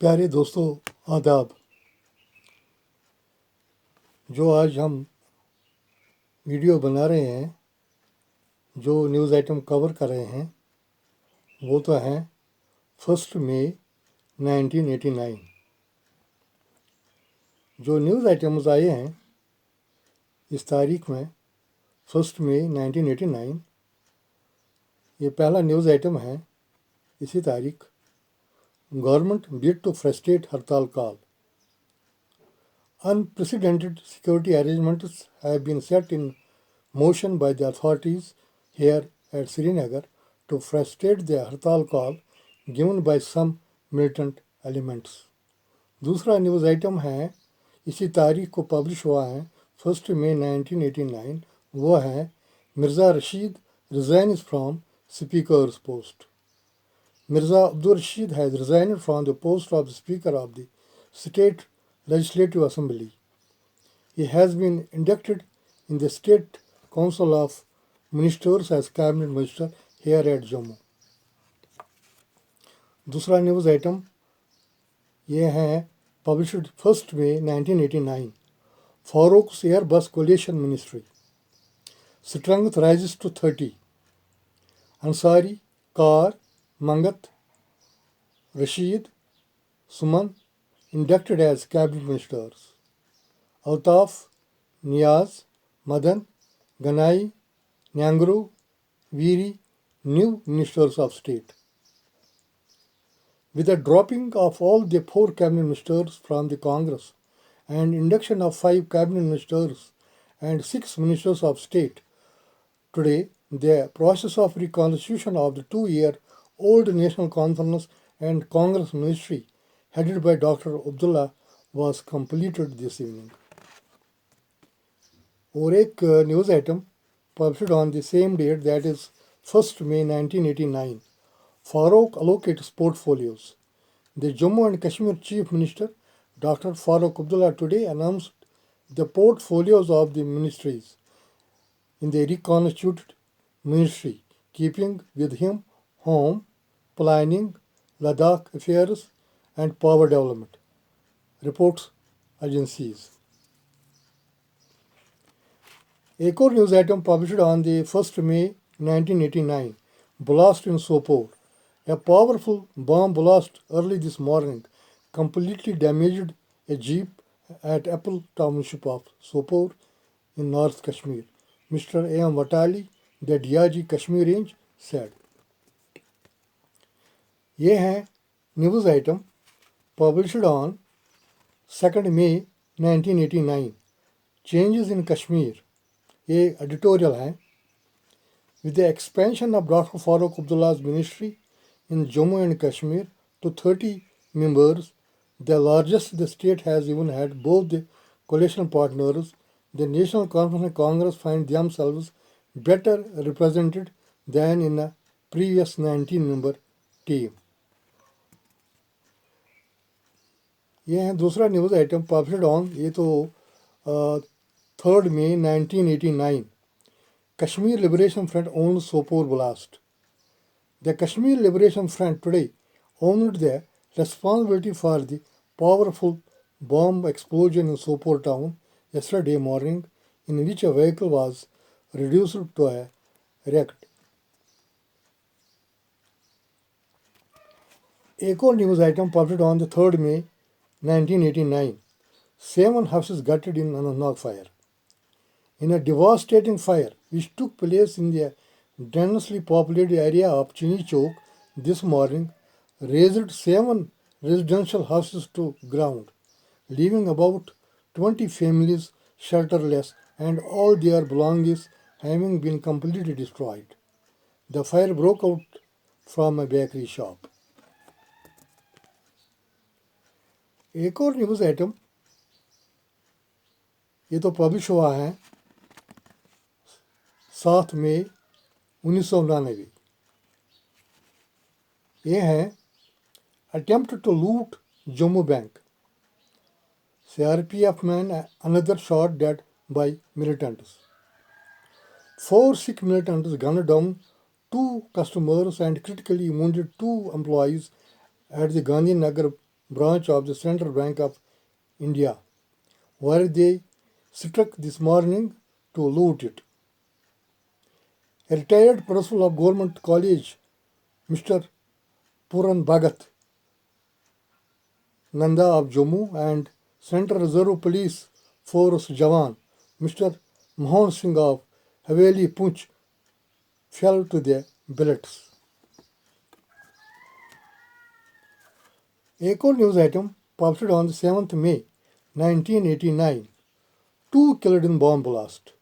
प्यारे दोस्तों, आदाब। जो आज हम वीडियो बना रहे हैं, जो न्यूज़ आइटम कवर कर रहे हैं, वो तो हैं 1 मई 1989। जो न्यूज़ आइटम्स आए हैं इस तारीख में 1 मई 1989, ये पहला न्यूज़ आइटम है। इसी तारीख गवर्नमेंट बिड टू फ्रस्ट्रेट हड़ताल call. Unprecedented security arrangements have been set in motion by the authorities here at Srinagar to frustrate the हड़ताल call given by some militant elements. दूसरा news item है, इसी तारीख को पब्लिश हुआ है 1 May 1989। वो है Mirza Rashid resigns from Speaker's post. Mirza Abdul Rashid has resigned from the post of Speaker of the State Legislative Assembly. He has been inducted in the State Council of Ministers as Cabinet Minister here at Jammu. दूसरा news item ये है published 1 May 1989। Farooq's airbus coalition ministry strength rises to 30। Ansari, Kar, Mangat, Rashid, Suman inducted as cabinet ministers. Altaf, Niaz, Madan, Ganai, Nyangru, Veeri, new ministers of state. With the dropping of all the 4 cabinet ministers from the Congress and induction of 5 cabinet ministers and 6 ministers of state, today the process of reconstitution of the 2-year-old National Conference and Congress Ministry headed by Dr. Abdullah was completed this evening. और एक news item published on the same date, that is 1 May 1989. Farooq allocates portfolios. The Jammu and Kashmir Chief Minister, Dr. Farooq Abdullah, today announced the portfolios of the ministries in the reconstituted ministry, keeping with him home, planning, Ladakh affairs, and power development, reports agencies. एक और news item published on the 1 May 1989, blast in Sopore. A powerful bomb blast early this morning completely damaged a jeep at Apple Township of Sopore in North Kashmir. Mr. A.M. Watali, the DIG Kashmir Range, said. ये हैं news item published on 2 May 1989। Changes in Kashmir, ये editorial है। With the expansion of Dr. Farooq Abdullah's ministry in Jammu and Kashmir to 30 members, the largest the state has even had, both the coalition partners, the National Conference and Congress, find themselves better represented than in a previous 19-member team. ये है दूसरा news item published on, ये तो 3 May 1989। Kashmir Liberation Front owns Sopore blast. The Kashmir Liberation Front today owned the responsibility for the powerful bomb explosion in Sopore town yesterday morning, in which a vehicle was reduced to a wreck. एक और news item published on the 3 May 1989। 7 houses gutted in Anantnag fire. In a devastating fire which took place in the densely populated area of Chini Chowk this morning, razed 7 residential houses to ground, leaving about 20 families shelterless and all their belongings having been completely destroyed. The fire broke out from a bakery shop. एक और news item, ये तो publish हुआ है 7 मई 1999। ये है attempt to loot Jammu Bank. CRPF man another shot dead by militants. 4 Sikh militants gunned down 2 customers and critically wounded 2 employees at the Gandhinagar branch of the Central Bank of India, where they struck this morning to loot it. A retired principal of Government College, Mr. Puran Bhagat Nanda of Jammu, and Central Reserve Police Force Jawan, Mr. Mohan Singh of Haveli Punch, fell to their billets. Echo news item published on 7th May 1989. Two killed in bomb blast.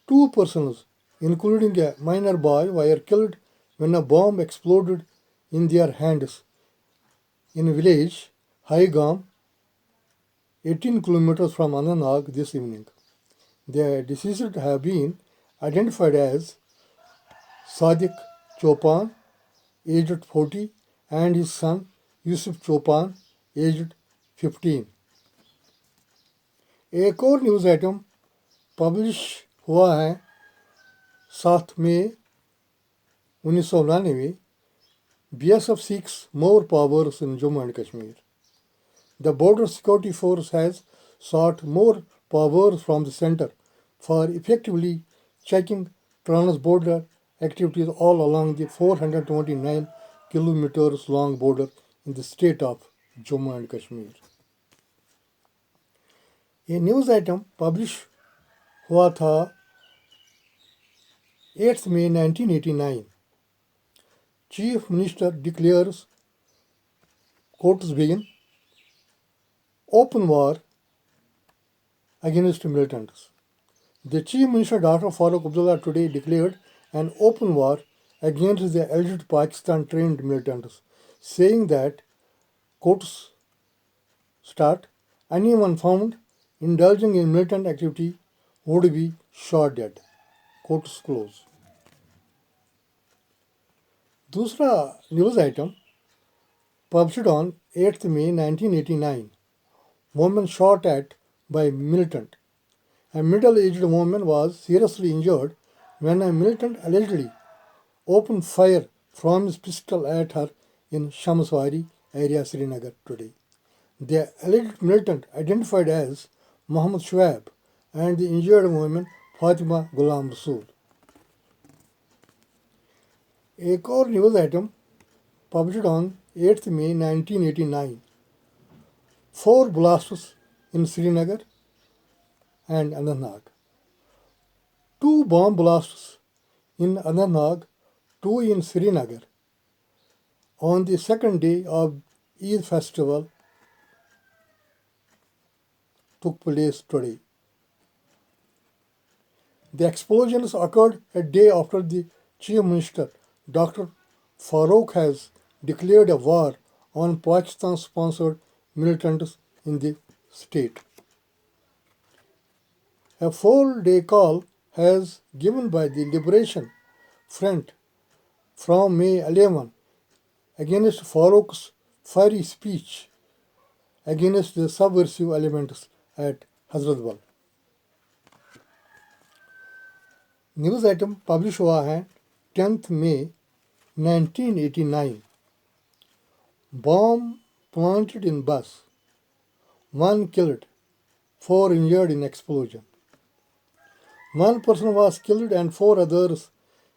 Two persons, including a minor boy, were killed when a bomb exploded in their hands in village Haigam, 18 kilometers from Anantnag this evening. The deceased have been identified as Sadiq Chaupan, aged 40, and his son Yusuf Chaupan, aged 15. एक और news item publish हुआ है 7 मई 1999. BSF seeks more powers in Jammu and Kashmir. The Border Security Force has sought more powers from the center for effectively checking trans-border activities all along the 429 kilometers long border in the state of Jammu and Kashmir. A news item publish हुआ था 8th May 1989. Chief Minister declares courts begin open war against militants. The Chief Minister Dr. Farooq Abdullah today declared an open war against the alleged Pakistan-trained militants, saying that quotes start, anyone found indulging in militant activity would be shot dead. Quotes close. दूसरा news item published on 8th May 1989. Woman shot at by militant. A middle-aged woman was seriously injured when a militant allegedly opened fire from his pistol at her in Shamswari area, Srinagar today. The alleged militant identified as Muhammad Shuaib and the injured woman Fatima Ghulam Rasool. एक और news item published on 8th May 1989. 4 blasts in Srinagar and Anantnag. 2 bomb blasts in Anantnag, 2 in Srinagar on the second day of Eid festival took place today. The explosions occurred a day after the Chief Minister, Dr. Farooq, has declared a war on Pakistan-sponsored militants in the state. A full-day call has given by the Liberation Front from May 11 against Farooq's fiery speech against the subversive elements at Hazratbal. News item publish हुआ है 10th May 1989. Bomb planted in bus. 1 killed, 4 injured in explosion. 1 person was killed and 4 others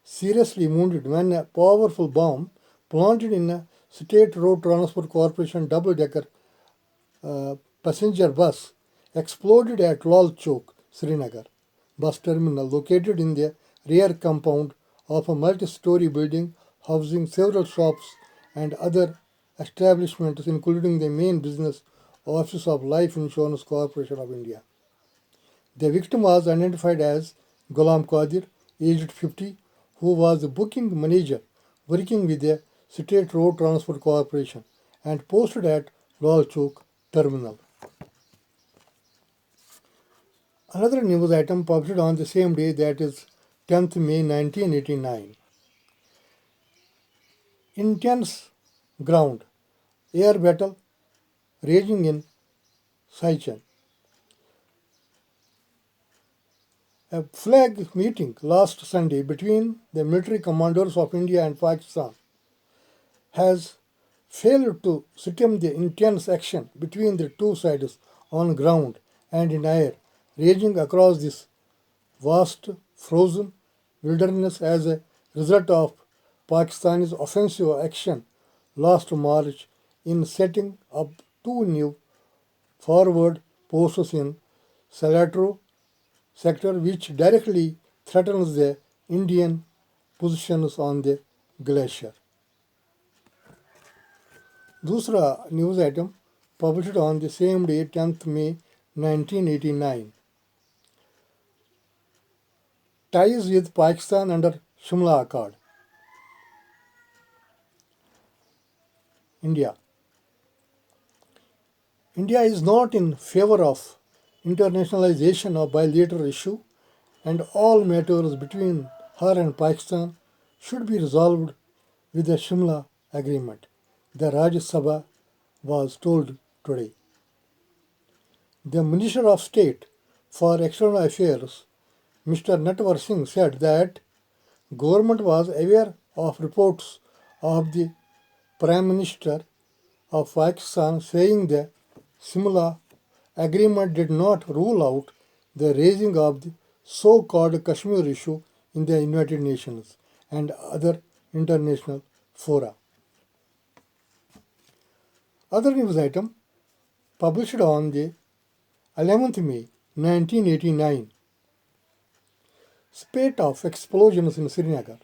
seriously wounded when a powerful bomb planted in a State Road Transport Corporation double-decker passenger bus exploded at Lal Chowk, Srinagar bus terminal located in the rear compound of a multi-story building housing several shops and other establishments, including the main business office of Life Insurance Corporation of India. The victim was identified as Ghulam Qadir, aged 50, who was the booking manager working with the State Road Transport Corporation and posted at Lal Chowk terminal. Another news item published on the same day, that is 10th May 1989. Intense ground air battle raging in Saichen. A flag meeting last Sunday between the military commanders of India and Pakistan has failed to stem the intense action between the two sides on ground and in air, raging across this vast frozen wilderness as a result of Pakistan's offensive action last March in setting up two new forward posts in Salatro sector which directly threatens the Indian positions on the glacier. दूसरा news item published on the same day 10th May 1989. Ties with Pakistan under Shimla Accord. India. India is not in favor of internationalization of bilateral issue and all matters between her and Pakistan should be resolved with the Shimla Agreement, the Rajya Sabha was told today. The Minister of State for External Affairs, Mr. Natwar Singh, said that government was aware of reports of the Prime Minister of Pakistan saying the Simla agreement did not rule out the raising of the so-called Kashmir issue in the United Nations and other international fora. Other news item published on the 11th May 1989. Spate of explosions in Srinagar.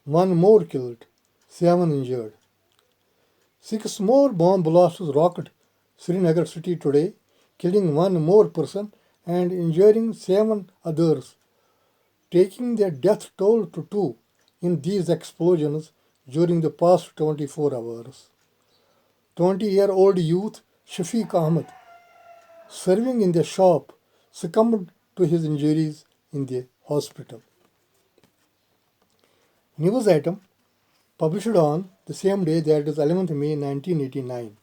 One more killed, 7 injured. 6 more bomb blasts rocked Srinagar city today, killing 1 more person and injuring 7 others, taking the death toll to 2 in these explosions during the past 24 hours. 20-year-old youth Shafiq Ahmed, serving in the shop, succumbed to his injuries in the hospital. News item published on the same day, that is 11th May 1989.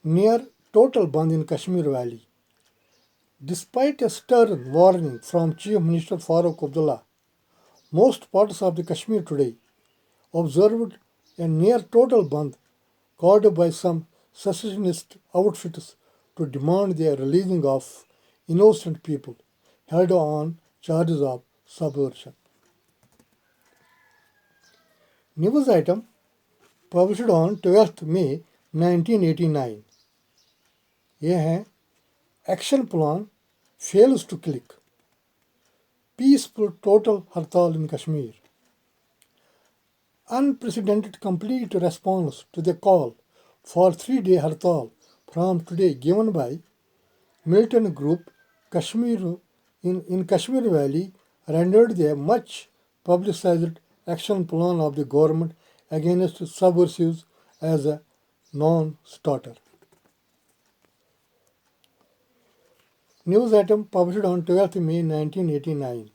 Near total Band in Kashmir Valley. Despite a stern warning from Chief Minister Farooq Abdullah, most parts of the Kashmir today observed a near total Band called by some secessionist outfits to demand the releasing of innocent people held on charges of subversion. News item published on 12th May 1989. ये है action plan fails to click peaceful total हड़ताल in Kashmir unprecedented complete response to the call for 3-day hartal from today given by militant group Kashmir in Kashmir Valley rendered the much publicized action plan of the government against subversives as a non-starter. News item published on 12th May 1989.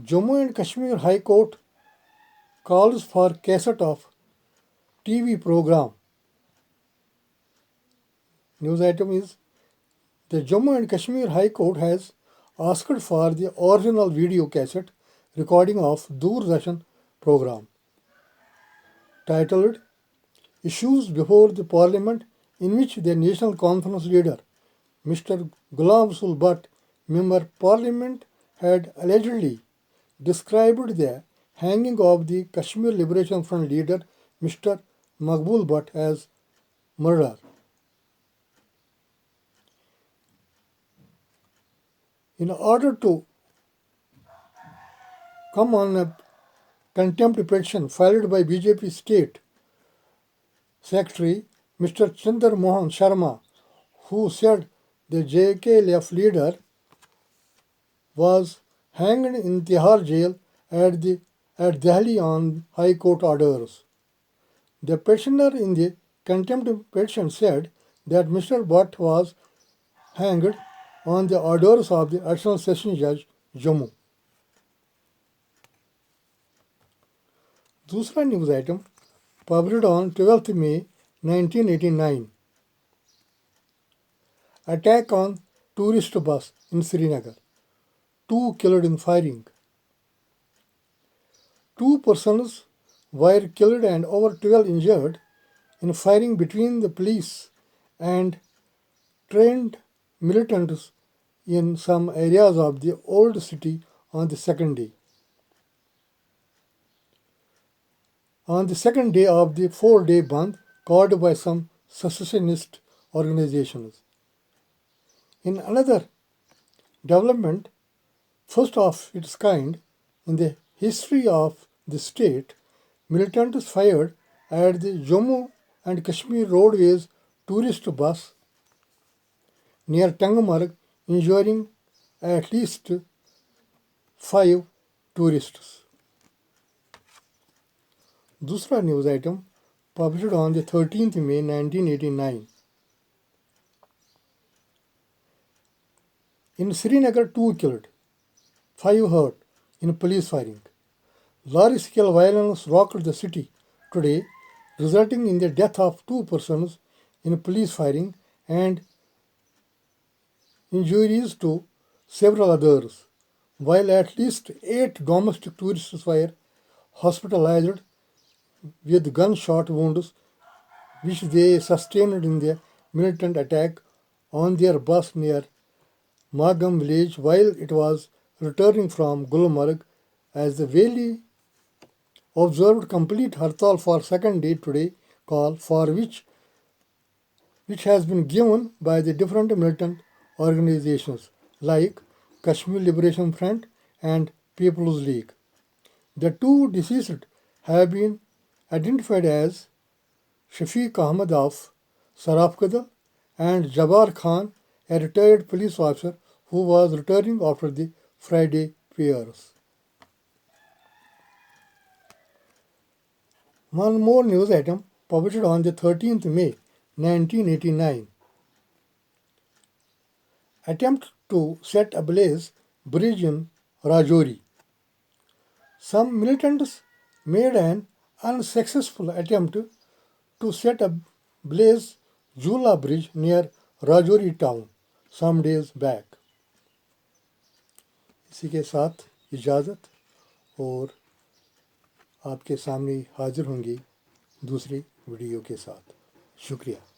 Jammu and Kashmir High Court calls for cassette of TV program. News item is the Jammu and Kashmir High Court has asked for the original video cassette recording of Doordarshan program titled Issues Before the Parliament, in which the National Conference leader Mr. Ghulam Rasul Butt, member parliament, had allegedly described the hanging of the Kashmir Liberation Front leader Mr. Maqbul Butt as murder. In order to come on a contempt petition filed by BJP State Secretary Mr. Chandar Mohan Sharma, who said the JKLF leader was hanged in Tihar jail at Delhi on High Court orders. The petitioner in the contempt petition said that Mr. Butt was hanged on the orders of the Additional Session Judge, Jammu. दूसरा news item published on 12th May 1989. Attack on tourist bus in Srinagar. 2 killed in firing. 2 persons were killed and over 12 injured in firing between the police and trained militants in some areas of the old city on the second day. On the second day of the 4-day Bandh called by some secessionist organizations. In another development, first of its kind in the history of the state, militants fired at the Jammu and Kashmir Roadways tourist bus near Tangmarg, injuring at least 5 tourists. दूसरा news item published on the 13th May 1989. In Srinagar, 2 killed, 5 hurt in police firing. Large-scale violence rocked the city today, resulting in the death of 2 persons in police firing and injuries to several others, while at least 8 domestic tourists were hospitalized with gunshot wounds which they sustained in the militant attack on their bus near Magam village while it was returning from Gulmarg, as the valley observed complete hartal for second day today call for which has been given by the different militant organizations like Kashmir Liberation Front and People's League. The 2 deceased have been identified as Shafiq Ahmad of Sarafkadal and Jabbar Khan, a retired police officer who was returning after the Friday prayers. One more news item published on the 13th May 1989. Attempt to set ablaze bridge in Rajouri. Some militants made an unsuccessful attempt to set ablaze Jula Bridge near Rajouri town some days back. इसी के साथ इजाज़त और आपके सामने हाजिर होंगी दूसरी वीडियो के साथ। शुक्रिया।